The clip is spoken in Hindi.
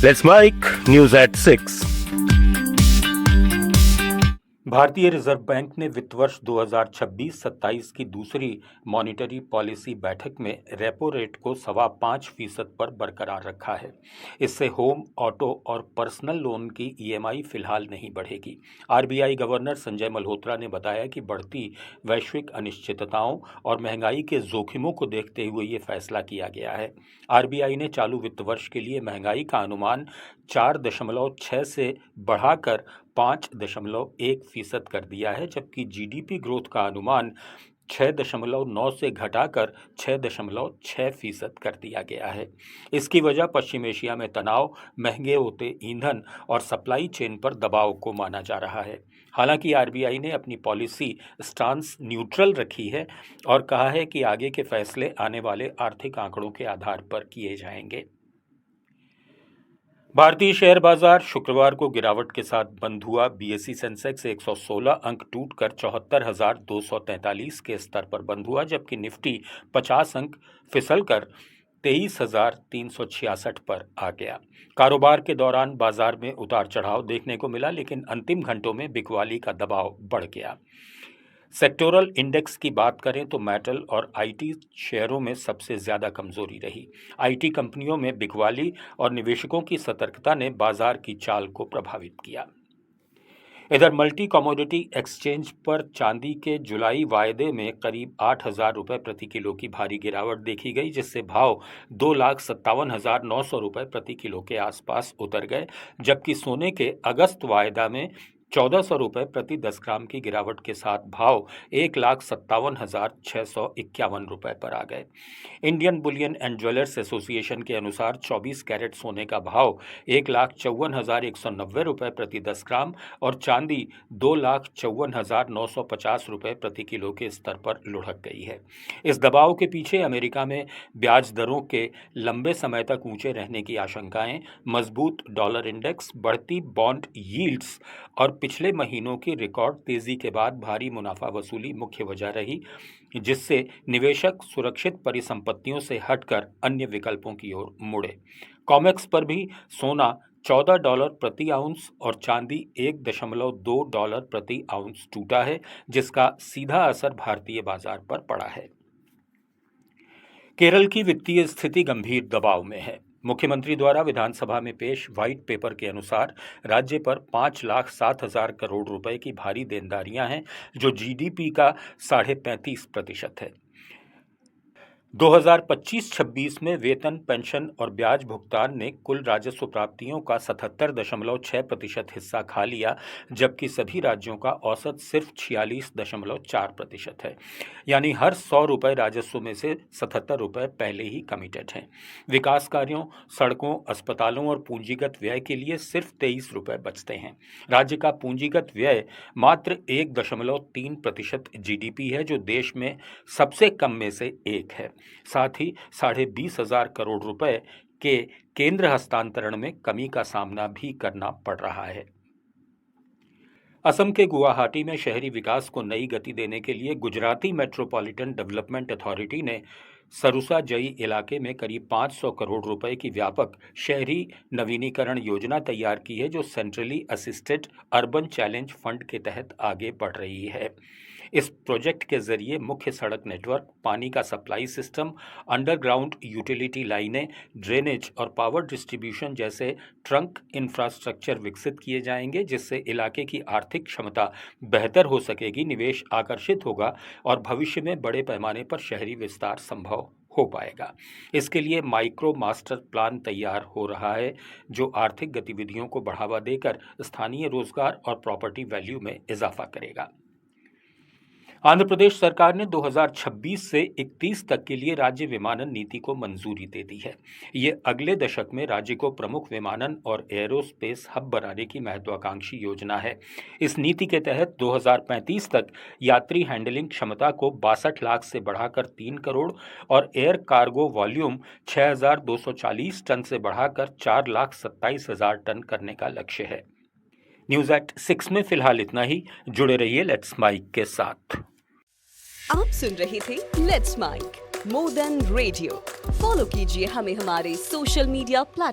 Let's Mike News at 6. भारतीय रिजर्व बैंक ने वित्त वर्ष 2026-27 की दूसरी मॉनिटरी पॉलिसी बैठक में रेपो रेट को 5.25% पर बरकरार रखा है। इससे होम, ऑटो और पर्सनल लोन की ईएमआई फिलहाल नहीं बढ़ेगी। आरबीआई गवर्नर संजय मल्होत्रा ने बताया कि बढ़ती वैश्विक अनिश्चितताओं और महंगाई के जोखिमों को देखते हुए ये फैसला किया गया है। आरबीआई ने चालू वित्त वर्ष के लिए महंगाई का अनुमान 4.6 से बढ़ाकर 5.1% कर दिया है, जबकि जीडीपी ग्रोथ का अनुमान 6.9 से घटाकर 6.6% कर दिया गया है। इसकी वजह पश्चिम एशिया में तनाव, महंगे होते ईंधन और सप्लाई चेन पर दबाव को माना जा रहा है। हालांकि आरबीआई ने अपनी पॉलिसी स्टांस न्यूट्रल रखी है और कहा है कि आगे के फैसले आने वाले आर्थिक आंकड़ों के आधार पर किए जाएंगे। भारतीय शेयर बाजार शुक्रवार को गिरावट के साथ बंद हुआ। बीएसई सेंसेक्स 116 अंक टूटकर 74,243 के स्तर पर बंद हुआ, जबकि निफ्टी 50 अंक फिसलकर 23,366 पर आ गया। कारोबार के दौरान बाजार में उतार चढ़ाव देखने को मिला, लेकिन अंतिम घंटों में बिकवाली का दबाव बढ़ गया। सेक्टोरल इंडेक्स की बात करें तो मेटल और आईटी शेयरों में सबसे ज़्यादा कमजोरी रही। आईटी कंपनियों में बिकवाली और निवेशकों की सतर्कता ने बाजार की चाल को प्रभावित किया। इधर मल्टी कमोडिटी एक्सचेंज पर चांदी के जुलाई वायदे में करीब 8,000 रुपये प्रति किलो की भारी गिरावट देखी गई, जिससे भाव 2,57,900 रुपये प्रति किलो के आसपास उतर गए, जबकि सोने के अगस्त वायदा में 1,400 रुपये प्रति 10 ग्राम की गिरावट के साथ भाव 1,57,651 रुपये पर आ गए। Indian Boolean and jewellers association के अनुसार 24 कैरेट सोने का भाव 1,54,190 रुपये प्रति 10 ग्राम और चांदी 2,54,950 रुपये प्रति किलो के स्तर पर लुढ़क गई है। इस दबाव के पीछे अमेरिका में ब्याज दरों के लंबे समय तक ऊंचे रहने की आशंकाएं, मजबूत डॉलर इंडेक्स, बढ़ती बॉन्ड यील्ड्स और पिछले महीनों की रिकॉर्ड तेजी के बाद भारी मुनाफा वसूली मुख्य वजह रही, जिससे निवेशक सुरक्षित परिसंपत्तियों से हटकर अन्य विकल्पों की ओर मुड़े। कॉमेक्स पर भी सोना $14 प्रति आउंस और चांदी $1.2 प्रति आउंस टूटा है, जिसका सीधा असर भारतीय बाजार पर पड़ा है। केरल की वित्तीय स्थिति गंभीर दबाव में है। मुख्यमंत्री द्वारा विधानसभा में पेश व्हाइट पेपर के अनुसार राज्य पर 5,07,000 करोड़ रुपए की भारी देनदारियां हैं, जो जीडीपी का 35.5% है। 2025-26 में वेतन, पेंशन और ब्याज भुगतान ने कुल राजस्व प्राप्तियों का 77.6% हिस्सा खा लिया, जबकि सभी राज्यों का औसत सिर्फ 46.4% है। यानी हर 100 रुपये राजस्व में से 77 रुपये पहले ही कमिटेड हैं। विकास कार्यों, सड़कों, अस्पतालों और पूंजीगत व्यय के लिए सिर्फ 23 रुपये बचते हैं। राज्य का पूंजीगत व्यय मात्र 1.3% जीडीपी है, जो देश में सबसे कम में से एक है। साथ ही 20,500 करोड़ रुपए के केंद्र हस्तांतरण में कमी का सामना भी करना पड़ रहा है। असम के गुवाहाटी में शहरी विकास को नई गति देने के लिए गुजराती मेट्रोपॉलिटन डेवलपमेंट अथॉरिटी ने सरुसा जई इलाके में करीब 500 करोड़ रुपए की व्यापक शहरी नवीनीकरण योजना तैयार की है, जो centrally assisted urban challenge fund के तहत आगे बढ़ रही है। इस प्रोजेक्ट के जरिए मुख्य सड़क नेटवर्क, पानी का सप्लाई सिस्टम, अंडरग्राउंड यूटिलिटी लाइनें, ड्रेनेज और पावर डिस्ट्रीब्यूशन जैसे ट्रंक इंफ्रास्ट्रक्चर विकसित किए जाएंगे, जिससे इलाके की आर्थिक क्षमता बेहतर हो सकेगी, निवेश आकर्षित होगा और भविष्य में बड़े पैमाने पर शहरी विस्तार संभव हो पाएगा। इसके लिए माइक्रो मास्टर प्लान तैयार हो रहा है, जो आर्थिक गतिविधियों को बढ़ावा देकर स्थानीय रोजगार और प्रॉपर्टी वैल्यू में इजाफा करेगा। आंध्र प्रदेश सरकार ने 2026 से 31 तक के लिए राज्य विमानन नीति को मंजूरी दे दी है। ये अगले दशक में राज्य को प्रमुख विमानन और एयरोस्पेस हब बनाने की महत्वाकांक्षी योजना है। इस नीति के तहत 2035 तक यात्री हैंडलिंग क्षमता को 62 लाख से बढ़ाकर 3 करोड़ और एयर कार्गो वॉल्यूम 6,240 टन से बढ़ाकर 4,27,000 टन करने का लक्ष्य है। न्यूज़ एट 6 में फिलहाल इतना ही। जुड़े रहिए लेट्स माइक के साथ। आप सुन रहे थे let's mike more than radio. Follow कीजिए हमें हमारे सोशल मीडिया प्लेटफॉर्म